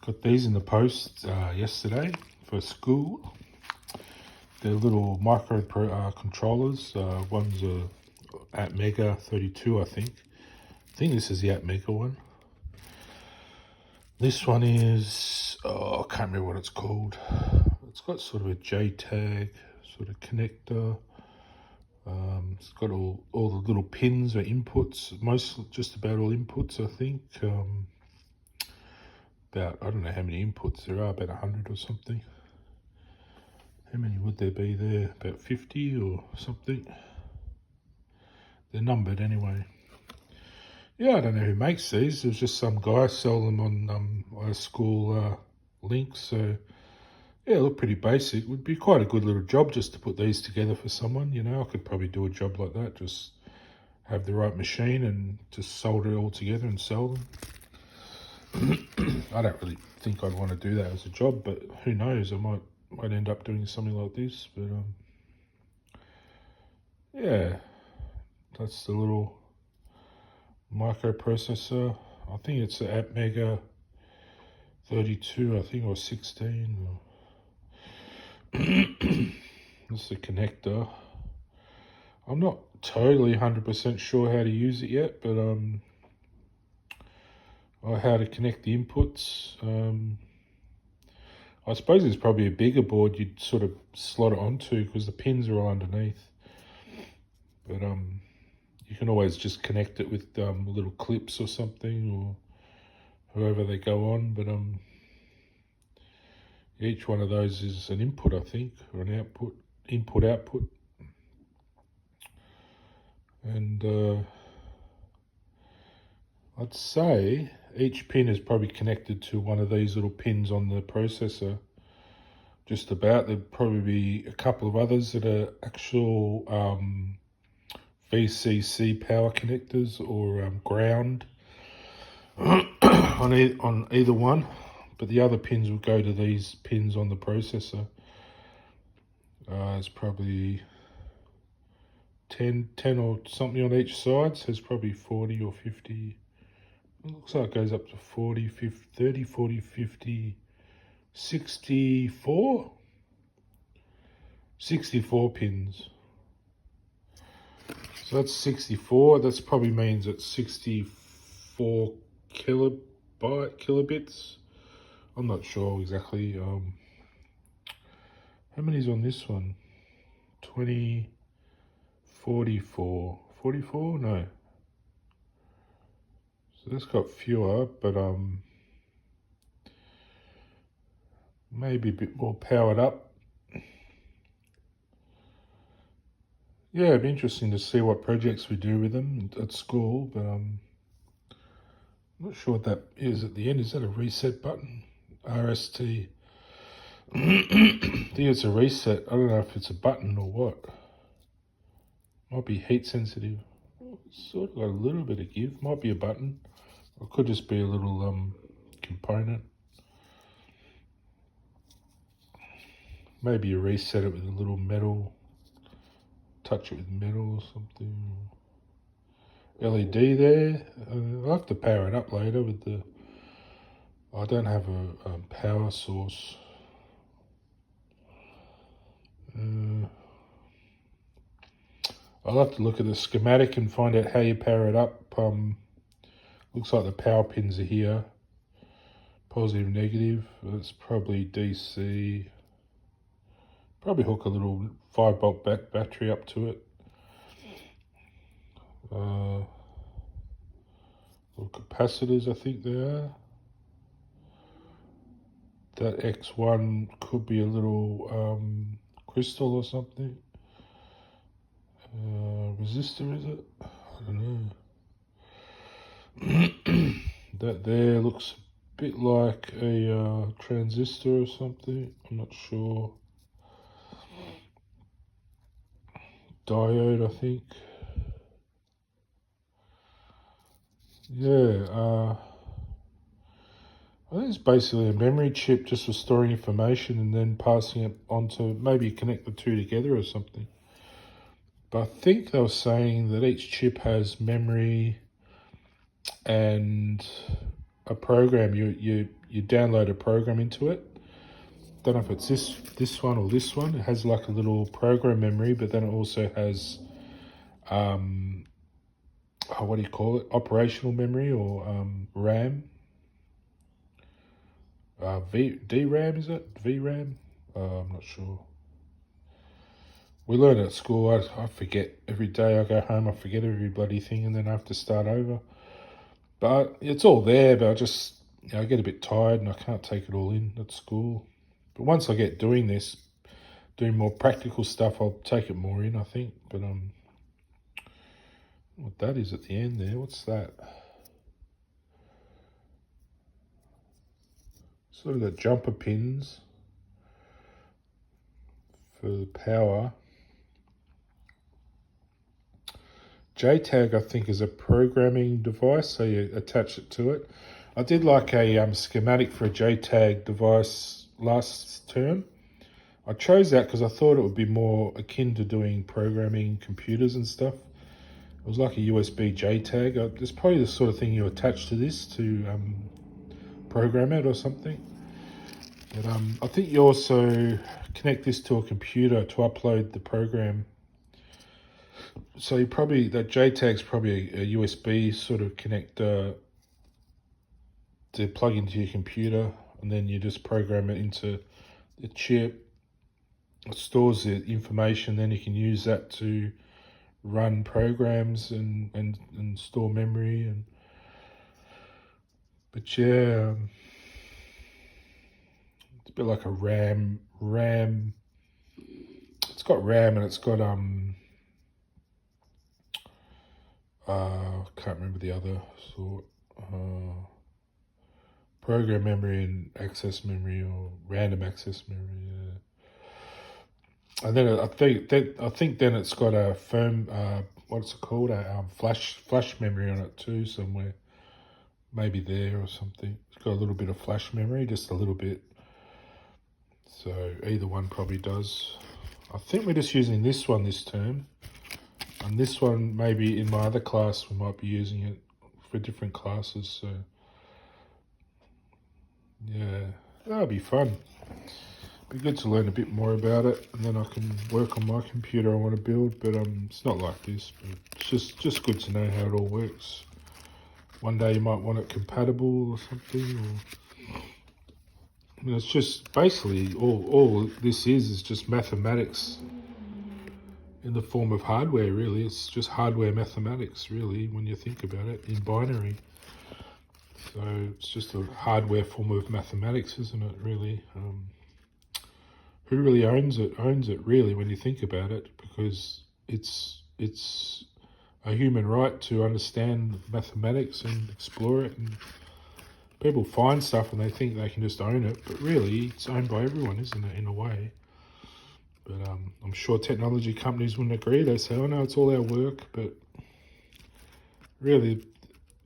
Got these in the post yesterday for school. They're little controllers. One's a ATmega 32, I think. I think this is the ATmega one. This one is, I can't remember what it's called. It's got sort of a JTAG sort of connector. It's got all the little pins or inputs, just about all inputs, I think. I don't know how many inputs there are, about 100 or something. How many would there be there? About 50 or something. They're numbered anyway. Yeah, I don't know who makes these. There's just some guy selling them on a school link. So yeah, look pretty basic. Would be quite a good little job just to put these together for someone. You know, I could probably do a job like that. Just have the right machine and just solder it all together and sell them. I don't really think I'd want to do that as a job, but who knows? I might end up doing something like this. But yeah, that's the little microprocessor. I think it's the ATmega 32, I think, or 16. That's the connector. I'm not totally 100% sure how to use it yet, but or how to connect the inputs. I suppose it's probably a bigger board you'd sort of slot it onto because the pins are all underneath. But you can always just connect it with little clips or something, or however they go on. But each one of those is an input, I think, or an output, output. And I'd say each pin is probably connected to one of these little pins on the processor. Just about. There'd probably be a couple of others that are actual VCC power connectors or ground on either one. But the other pins will go to these pins on the processor. It's probably 10 or something on each side. So it's probably 40 or 50. It looks like it goes up to 40, 50, 30, 40, 50, 64 pins. So that's 64. That's probably means it's 64 kilobits. I'm not sure exactly. How many's on this one? 20, 44. 44? No. So that's got fewer, but maybe a bit more powered up. Yeah, it'd be interesting to see what projects we do with them at school, but I'm not sure what that is at the end. Is that a reset button? RST. I think it's a reset. I don't know if it's a button or what. Might be heat sensitive. It's sort of got a little bit of give. Might be a button. Or it could just be a little component. Maybe you reset it with a little metal. Touch it with metal or something. LED there. I'll have to power it up later with the... I don't have a power source. I'll have to look at the schematic and find out how you power it up. Looks like the power pins are here. Positive, negative. That's probably DC. Probably hook a little 5-volt battery up to it. Little capacitors, I think they are. That X1 could be a little crystal or something. Resistor, is it? I don't know. That there looks a bit like a transistor or something. I'm not sure. Diode, I think. Yeah, I think it's basically a memory chip just for storing information and then passing it on to maybe connect the two together or something. But I think they were saying that each chip has memory and a program you you download a program into it. Don't know if it's this one or this one. It has like a little program memory, but then it also has what do you call it? Operational memory or RAM. DRAM is it? VRAM? I'm not sure. We learn at school. I forget every day I go home. I forget every bloody thing, and then I have to start over. But it's all there. But I get a bit tired and I can't take it all in at school. But once I get doing more practical stuff, I'll take it more in, I think. But what that is at the end there? What's that? Sort of got jumper pins for the power. JTAG, I think, is a programming device, so you attach it to it. I did like a schematic for a JTAG device last term. I chose that because I thought it would be more akin to doing programming computers and stuff. It was like a USB JTAG. It's probably the sort of thing you attach to this to program it or something. But I think you also connect this to a computer to upload the program. So that JTAG's probably a USB sort of connector to plug into your computer, and then you just program it into the chip. It stores the information, then you can use that to run programs and store memory. But yeah, it's a bit like a RAM. It's got RAM and it's got can't remember the other sort. Program memory and access memory or random access memory. Yeah. And then I think then it's got a firm what's it called, a flash memory on it too somewhere. Maybe there or something. It's got a little bit of flash memory, just a little bit. So either one probably does. I think we're just using this one this term. And this one, maybe in my other class, we might be using it for different classes. So, yeah, that'll be fun. Be good to learn a bit more about it, and then I can work on my computer I want to build. But it's not like this. But it's just good to know how it all works. One day you might want it compatible or something. It's just basically all this is just mathematics in the form of hardware, really. It's just hardware mathematics, really, when you think about it, in binary. So it's just a hardware form of mathematics, isn't it, really? Who really owns it? Owns it, really, when you think about it, because it's a human right to understand mathematics and explore it. And people find stuff and they think they can just own it, but really, it's owned by everyone, isn't it, in a way? But I'm sure technology companies wouldn't agree. They say, oh no, it's all our work. But really,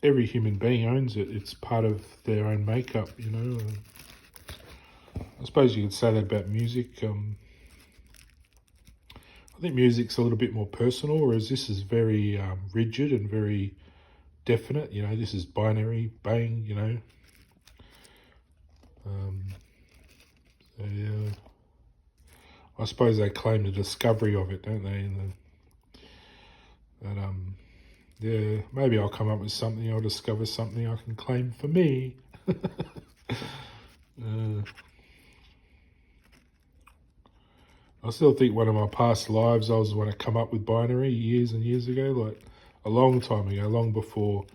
every human being owns it. It's part of their own makeup, you know. I suppose you could say that about music. I think music's a little bit more personal, whereas this is very rigid and very definite. You know, this is binary, bang, you know. So yeah. I suppose they claim the discovery of it, don't they? Yeah, maybe I'll come up with something. I'll discover something I can claim for me. I still think one of my past lives, I was the one to come up with binary years and years ago, like a long time ago, long before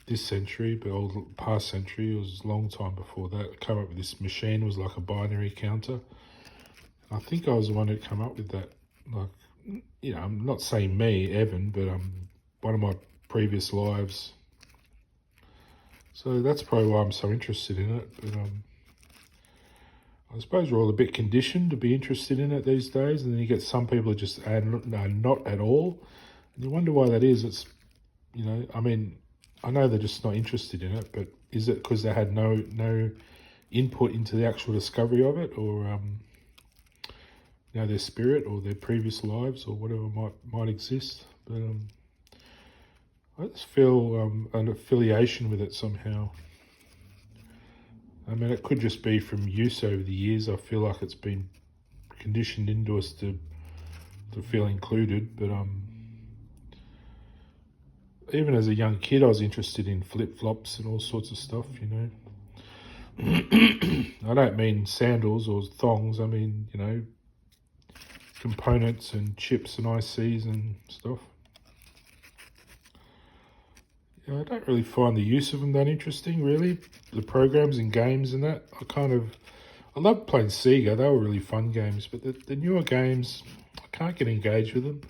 this century, but past century. It was a long time before that. I came up with this machine. It was like a binary counter. I think I was the one who came up with that. Like, you know, I'm not saying me, Evan, but one of my previous lives. So that's probably why I'm so interested in it. But I suppose we're all a bit conditioned to be interested in it these days, and then you get some people who just not at all. And you wonder why that is. It's, you know, I mean, I know they're just not interested in it, but is it because they had no input into the actual discovery of it, or you know, their spirit or their previous lives or whatever might exist? But I just feel an affiliation with it somehow. I mean, it could just be from use over the years. I feel like it's been conditioned into us to feel included. But even as a young kid, I was interested in flip-flops and all sorts of stuff, you know. I don't mean sandals or thongs. I mean, you know, components and chips and ICs and stuff. Yeah, I don't really find the use of them that interesting, really. The programs and games and that, I love playing Sega. They were really fun games, but the newer games, I can't get engaged with them.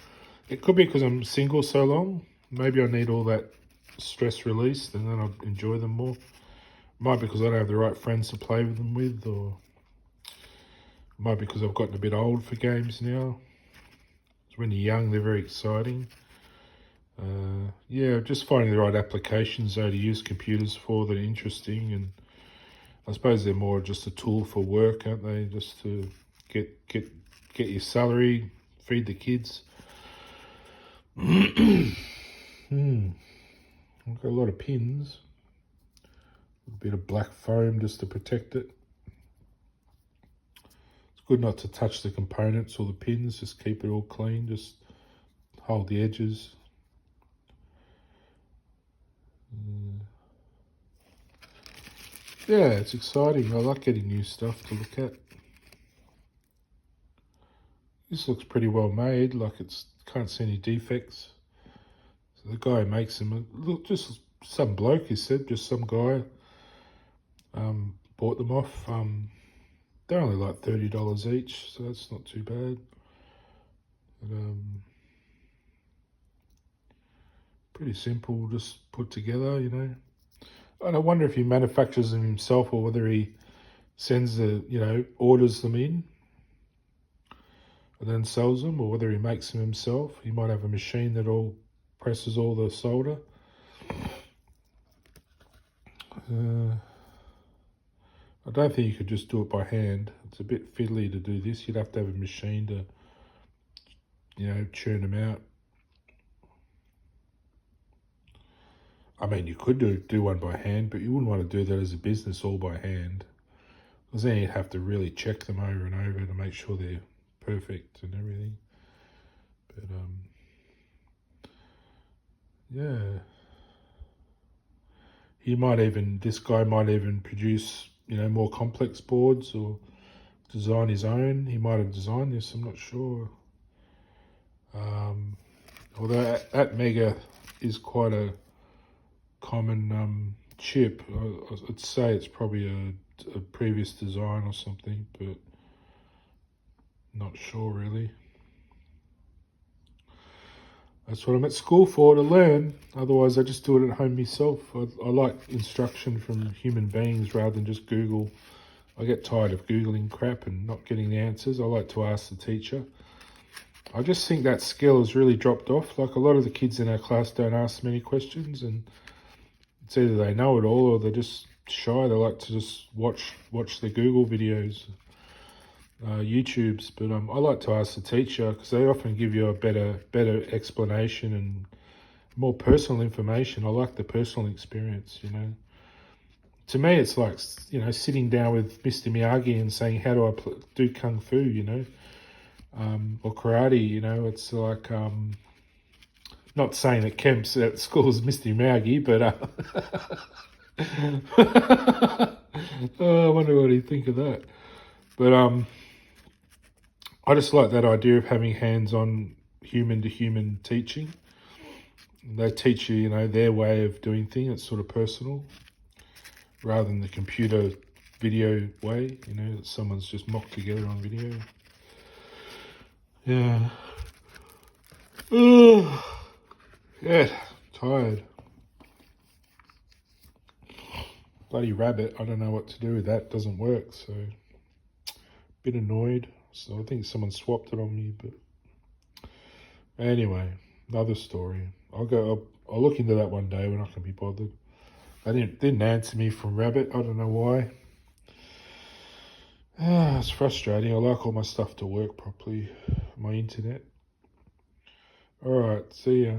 It could be because I'm single so long. Maybe I need all that stress released and then I'll enjoy them more. Might be because I don't have the right friends to play with them with, or might be because I've gotten a bit old for games now. So when you're young, they're very exciting. Yeah, just finding the right applications though to use computers for that are interesting, and I suppose they're more just a tool for work, aren't they? Just to get your salary, feed the kids. I've got a lot of pins. A bit of black foam just to protect it. It's good not to touch the components or the pins, just keep it all clean, just hold the edges. Yeah, it's exciting. I like getting new stuff to look at. This looks pretty well made, like can't see any defects. So the guy who makes them, look, just some bloke, he said, just some guy bought them off. They're only like $30 each, so that's not too bad. But, pretty simple, just put together, you know. And I wonder if he manufactures them himself or whether he sends orders them in and then sells them, or whether he makes them himself. He might have a machine that presses all the solder. I don't think you could just do it by hand. It's a bit fiddly to do this. You'd have to have a machine to, churn them out. I mean, you could do one by hand, but you wouldn't want to do that as a business all by hand, because then you'd have to really check them over and over to make sure they're perfect and everything. But yeah, this guy might even produce more complex boards or design his own. He might have designed this, I'm not sure. Although ATmega is quite a common chip, I'd say it's probably a previous design or something, but not sure really. That's what I'm at school for, to learn. Otherwise I just do it at home myself. I like instruction from human beings rather than just Google. I get tired of Googling crap and not getting the answers. I like to ask the teacher. I just think that skill has really dropped off. Like, a lot of the kids in our class don't ask many questions, and it's either they know it all or they're just shy. They like to just watch the Google videos, YouTubes. But I like to ask the teacher, because they often give you a better explanation and more personal information. I like the personal experience, To me, it's like, sitting down with Mr. Miyagi and saying, how do I do Kung Fu, or karate, it's like, not saying that Kemp's at school is Mr. Miyagi, but oh, I wonder what he'd think of that. But I just like that idea of having hands-on human-to-human teaching. They teach you, their way of doing things. It's sort of personal, rather than the computer video way, that someone's just mocked together on video. Yeah. Yeah, tired. Bloody rabbit, I don't know what to do with that. Doesn't work, so bit annoyed. So I think someone swapped it on me, but anyway, another story. I'll look into that one day when I can be bothered. They didn't answer me from Rabbit. I don't know why. It's frustrating. I like all my stuff to work properly, my internet. All right, see ya.